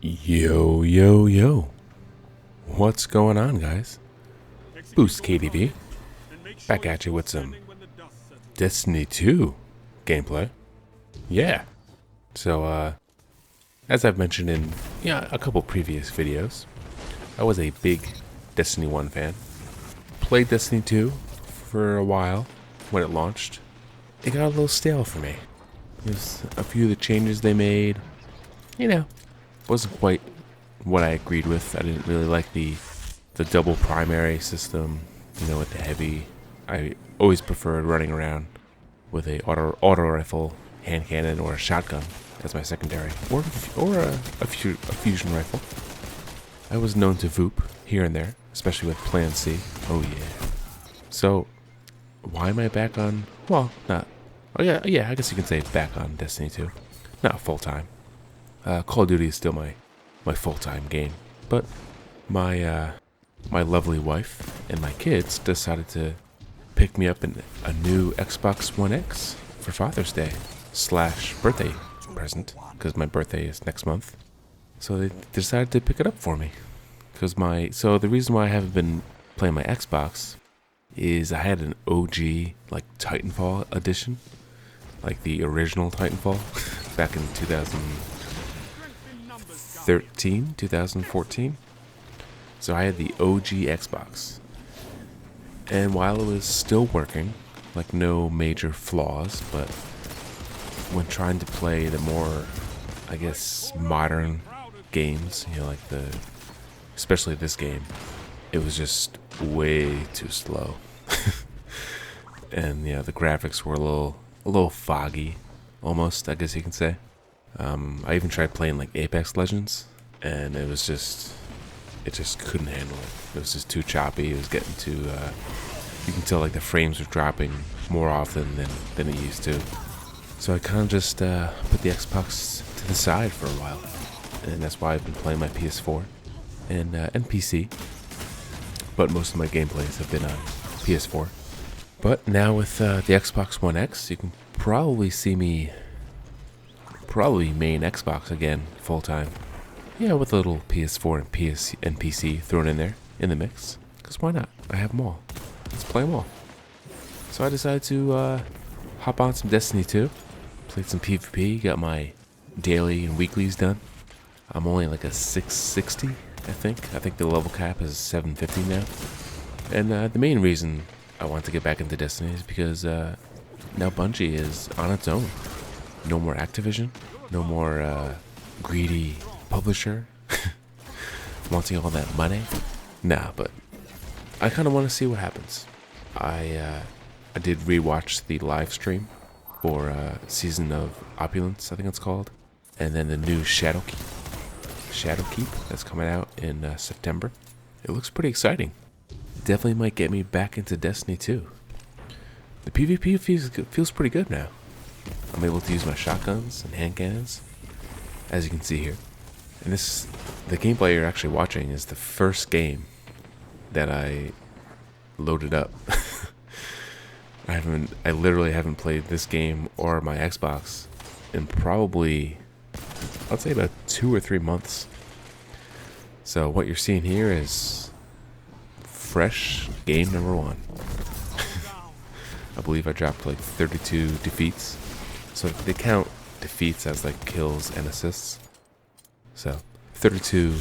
Yo, yo, yo. What's going on, guys? Boost KDB. Back at you with some Destiny 2 gameplay. Yeah. So, as I've mentioned in a couple previous videos, I was a big Destiny 1 fan. Played Destiny 2 for a while when it launched. It got a little stale for me. There's a few of the changes they made, wasn't quite what I agreed with. I didn't really like the double primary system, with the heavy. I always preferred running around with a auto rifle, hand cannon, or a shotgun as my secondary, or a fusion rifle. I was known to VOOP here and there, especially with Plan C. Oh yeah. So why am I back on? Well, not. Oh yeah. I guess you can say back on Destiny 2. Not full time. Call of Duty is still my full-time game, but my lovely wife and my kids decided to pick me up in a new Xbox One X for Father's Day / birthday present, because my birthday is next month. So they decided to pick it up for me. So the reason why I haven't been playing my Xbox is I had an OG Titanfall edition, like the original Titanfall back in 2014. So I had the OG Xbox. And while it was still working, no major flaws, but when trying to play the more, modern games, especially this game, it was just way too slow. And the graphics were a little foggy, almost, I guess you can say. I even tried playing Apex Legends, and it just couldn't handle it. It was just too choppy. It was getting too, you can tell the frames were dropping more often than it used to. So I kind of just put the Xbox to the side for a while, and that's why I've been playing my PS4 and PC. But most of my gameplays have been on PS4. But now with the Xbox One X, you can probably see me main Xbox again full time. Yeah, with a little PS4 and PC thrown in there in the mix. Because why not? I have them all. Let's play them all. So I decided to hop on some Destiny 2. Played some PvP. Got my daily and weeklies done. I'm only a 660, I think. I think the level cap is 750 now. And the main reason I want to get back into Destiny is because now Bungie is on its own. No more Activision. No more greedy publisher wanting all that money. Nah, but I kind of want to see what happens. I did rewatch the live stream for Season of Opulence, I think it's called, and then the new Shadowkeep that's coming out in September. It looks pretty exciting. Definitely might get me back into Destiny 2. The PvP feels pretty good now. I'm able to use my shotguns and hand cannons, as you can see here. And the gameplay you're actually watching is the first game that I loaded up. I literally haven't played this game or my Xbox in probably, I'd say about 2 or 3 months. So what you're seeing here is fresh game number 1. I believe I dropped 32 defeats. So they count defeats as kills and assists. So 32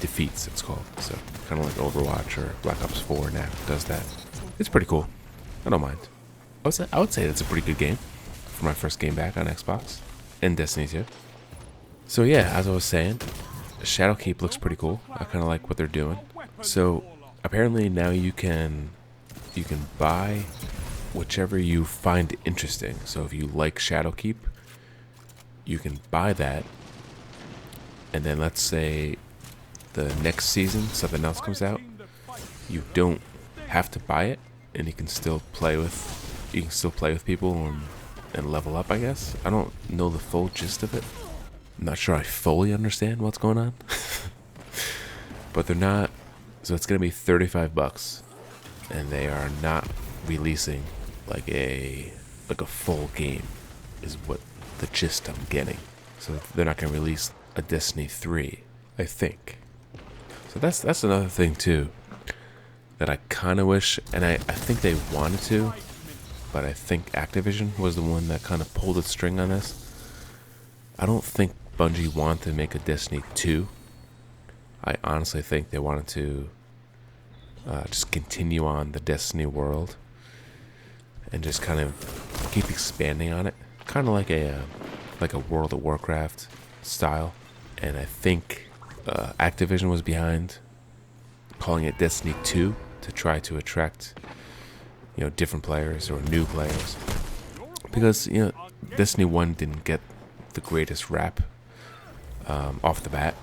defeats it's called. So kind of like Overwatch or Black Ops 4 now does that. It's pretty cool. I don't mind. I would say that's a pretty good game for my first game back on Xbox and Destiny 2. So yeah, as I was saying, Shadowkeep looks pretty cool. I kind of like what they're doing. So apparently now you can buy whichever you find interesting. So if you like Shadowkeep, you can buy that, and then let's say the next season something else comes out, you don't have to buy it, and you can still play with people and level up, I guess. I don't know the full gist of it. I'm not sure I fully understand what's going on. But they're not, so it's gonna be $35, and they are not releasing a full game, is what the gist I'm getting. So they're not gonna release a Destiny 3, I think. So that's another thing too that I kind of wish, and I think they wanted to, but I think Activision was the one that kind of pulled the string on this. I don't think Bungie wanted to make a Destiny 2. I honestly think they wanted to just continue on the Destiny world and just kind of keep expanding on it, kind of like a World of Warcraft style. And I think Activision was behind calling it Destiny 2 to try to attract, different players or new players, because Destiny 1 didn't get the greatest rap off the bat.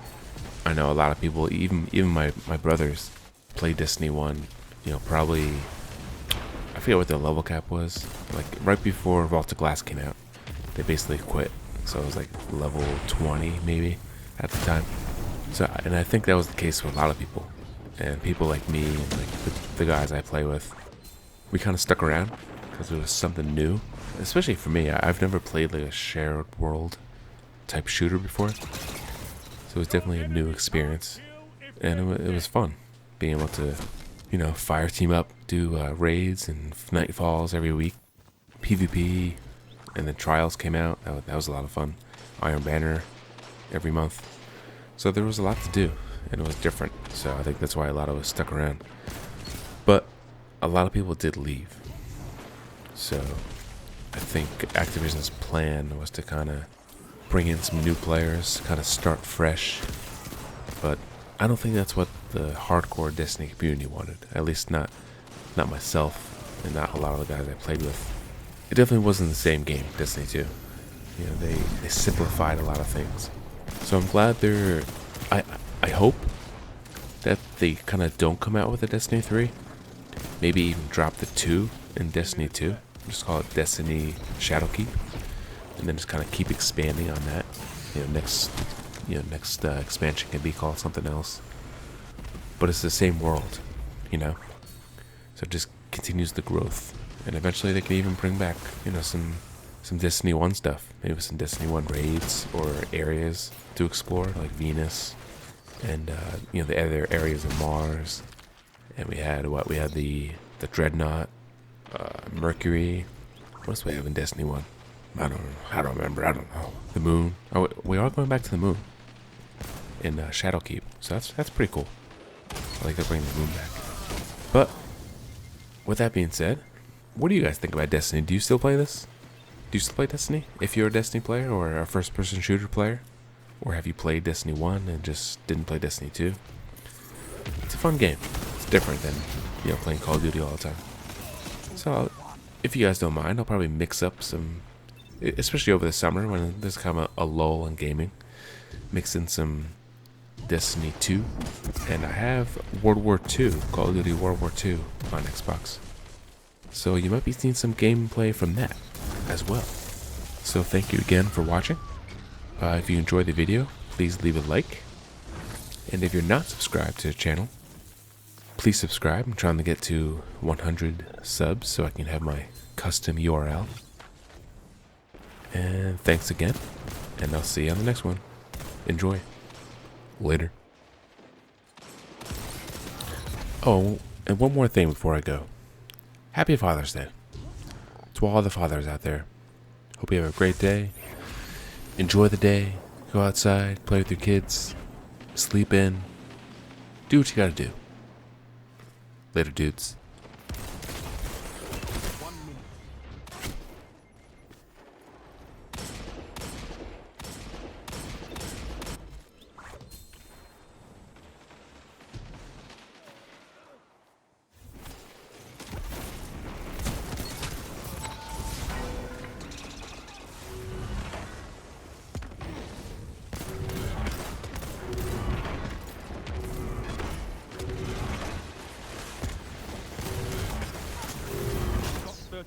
I know a lot of people, even my brothers, played Destiny 1, probably, I forget what their level cap was, like right before Vault of Glass came out. They basically quit, so it was like level 20 maybe at the time. So, and I think that was the case with a lot of people, and people like me and like the guys I play with, we kind of stuck around because it was something new, especially for me. I've never played like a shared world type shooter before, so it was definitely a new experience, and it was fun being able to, fire team up, do raids and nightfalls every week, PvP, and then Trials came out. That was a lot of fun. Iron Banner every month. So there was a lot to do, and it was different. So I think that's why a lot of us stuck around. But a lot of people did leave. So I think Activision's plan was to kind of bring in some new players, kind of start fresh. But I don't think that's what the hardcore Destiny community wanted. At least not myself, and not a lot of the guys I played with. It definitely wasn't the same game, Destiny 2. They simplified a lot of things. So I'm glad I hope that they kind of don't come out with a Destiny 3. Maybe even drop the 2 in Destiny 2. Just call it Destiny Shadowkeep. And then just kind of keep expanding on that. Next expansion can be called something else. But it's the same world, So it just continues the growth. And eventually they can even bring back, some Destiny 1 stuff. Maybe some Destiny 1 raids or areas to explore, like Venus and the other areas of Mars. And we had the Dreadnought, Mercury. What else do we have in Destiny 1? I don't remember. I don't know. The moon. Oh, we are going back to the moon in Shadowkeep. So that's pretty cool. I like to bring the moon back. But with that being said, what do you guys think about Destiny? Do you still play this? Do you still play Destiny? If you're a Destiny player or a first-person shooter player? Or have you played Destiny 1 and just didn't play Destiny 2? It's a fun game. It's different than, playing Call of Duty all the time. So, if you guys don't mind, I'll probably mix up some, especially over the summer when there's kind of a lull in gaming, mix in some Destiny 2. And I have World War II, Call of Duty World War II on Xbox. So you might be seeing some gameplay from that as well. So thank you again for watching. If you enjoyed the video, please leave a like. And if you're not subscribed to the channel, please subscribe. I'm trying to get to 100 subs so I can have my custom URL. And thanks again, and I'll see you on the next one. Enjoy. Later. Oh, and one more thing before I go. Happy Father's Day to all the fathers out there. Hope you have a great day. Enjoy the day. Go outside, play with your kids, sleep in. Do what you gotta do. Later, dudes.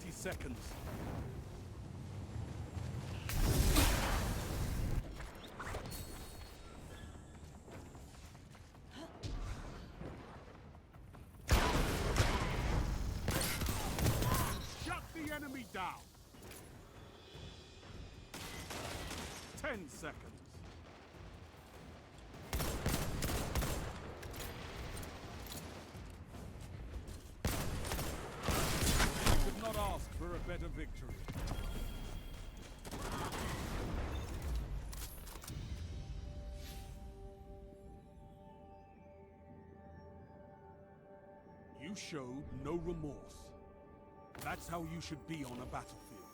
Seconds. Shut the enemy down. 10 seconds. victory. You showed no remorse. That's how you should be on a battlefield.